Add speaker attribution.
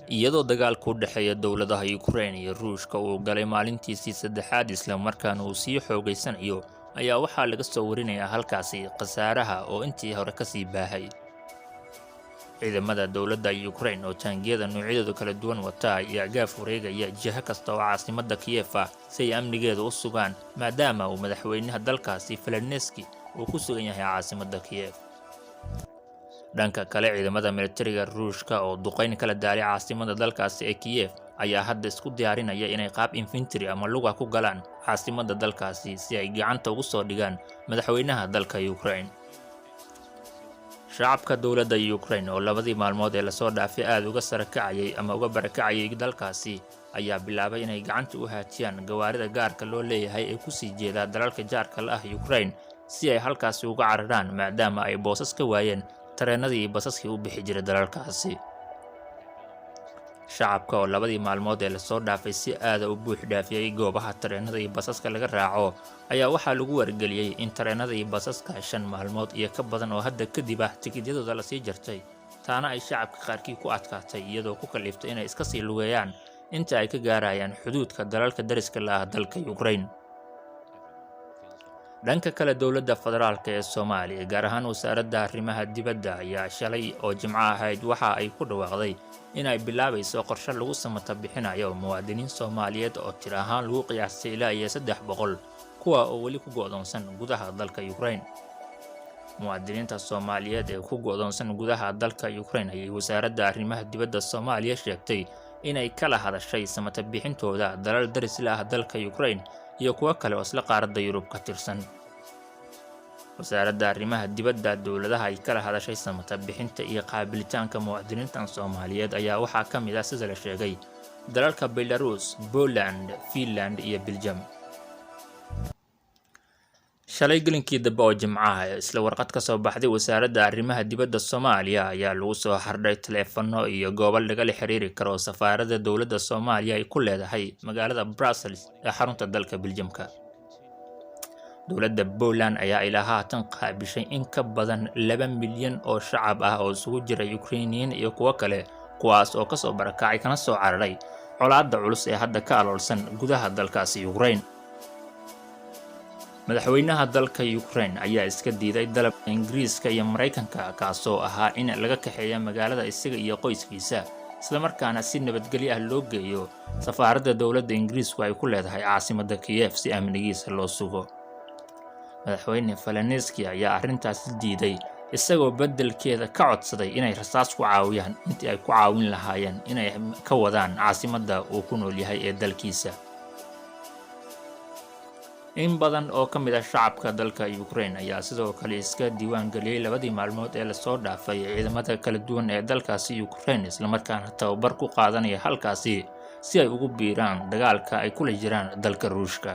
Speaker 1: iyadoo dagaalku u dhexeeya dowladaha Ukraine iyo Ruushka uu galay maalintiisii saddexaad isla markaana uu sii xoogaysanayo ayaa waxaa laga soo warinayaa halkaasi khasaaraha oo intii hore ka sii baahay. ciidamada dowladda Ukraine oo taangiyada noocyadooda kala duwan wata ayaa gaaf wareegaya jiha kasta oo caasimadda Kiev ah si ay amnigeeda u sugaan maadaama uu madaxweynaha dalkaasi Zelensky uu ku sugan yahay caasimadda Kiev. dhanka kale ciidamada militariga Ruushka oo duqeyn kala daaray caasimadda dalkaasi ee Kiev ayaa hadda isku diyaarinaya inay qaab infantry ama luga ku galaan caasimadda dalkaasi si ay gacanta ugu soo dhigaan madaxweynaha dalka Ukraine. shacabka dowladda Ukraine oo labadii maalmood ee lasoo dhaafay aad uga sarakacayay ama uga barakacayay dalkaasi ayaa bilaabay inay gacanta u haatiyaan gawaarida gaarka loo leeyahay ee ku sii jeeda dalalka jaarka la ah Ukraine si ay halkaasi uga cararaan maadaama ay boosas ka waayeen tareenadii iyo basaskii u bixi jiray dalalkaasi. shacabka oo labadii maalmood ee lasoo dhaafay si aad u buux dhaafiyay goobaha tareenada iyo basaska laga raaco ayaa waxaa lagu wargeliyay in tareenada iyo basaska 5 maalmood iyo ka badan oo hadda kadib tikidyadooda la sii jartay taana ay shacabka qaarkii ku adkaatay iyadoo ku kaliftay inay iska sii lugeeyaan inta ay ka gaarayaan xuduudka dalalka dariska la ah dalka Ukraine. dhanka kale dowladda federaalka ee Soomaaliya gaar ahaan wasaaradda arrimaha dibadda ayaa shalay oo Jimco ahayd waxa ay ku dhawaaqday inay bilaabayso qorshe lagu samata bixinayo muwaadiniin Soomaaliyeed oo tir ahaan lagu qiyaasay ilaa 300 kuwa oo wali ku go'doonsan gudaha dalka Ukraine. muwaadiniinta Soomaaliyeed ee ku go'doonsan gudaha dalka Ukraine ayay wasaaradda arrimaha dibadda Soomaaliya sheegtay inay kala hadashay samata bixintooda dalal daris la ah dalka Ukraine iyo kuwa kale oo isla qaaradda Yurub ka tirsan. wasaaradda arrimaha dibadda dowladaha ay kala hadashay samata bixinta iyo qaabilitaanka muwaadiniinta Soomaaliyeed ayaa waxaa ka mid ah sida la sheegay dalalka Belarus, Poland, Finland iyo Belgium. shalay gelinkii dambe oo Jimcaha isla warqad ka soo baxday wasaaradda arrimaha dibadda Soomaaliya ayaa lagu soo xardhay telefono iyo goobo laga xiriiri karo safaaradda dowladda Soomaaliya ay ku leedahay magaalada Brussels ee xarunta dalka Belgiumka. dowladda Poland ayaa ilaa haatan qaabishay in ka badan 2 milyan oo shacab ah oo isugu jira Ukrainian iyo kuwa kale kuwaas oo ka soo barakacay kana soo cararay colaadda culus ee hadda ka aloolsan gudaha dalkaasi Ukraine. madaxweynaha dalka Ukraine ayaa iska diiday dalabka Ingiriiska iyo Mareykanka kaasoo ahaa in laga kaxeeyo magaalada isaga iyo qoyskiisa isla markaana si nabadgelyo ah loo geeyo safaaradda dowladda Ingiriisku ay ku leedahay caasimadda Kiev si amnigiisa loo sugo. madaxweyne Zelensky ayaa arrintaas diiday isagoo beddelkeeda ka codsaday inay rasaas ku caawiyaan intii ay ku caawin lahaayeen inay ka wadaan caasimadda uu ku nool yahay ee dalkiisa. in badan oo ka mid ah shacabka dalka Ukraine ayaa sidoo kale iska diiwaan galiyay labadii maalmood ee lasoo dhaafay ciidamada kala duwan ee dalkaasi Ukraine isla markaana tababar ku qaadanaya halkaasi si ay ugu biiraan dagaalka ay kula jiraan dalka Ruushka.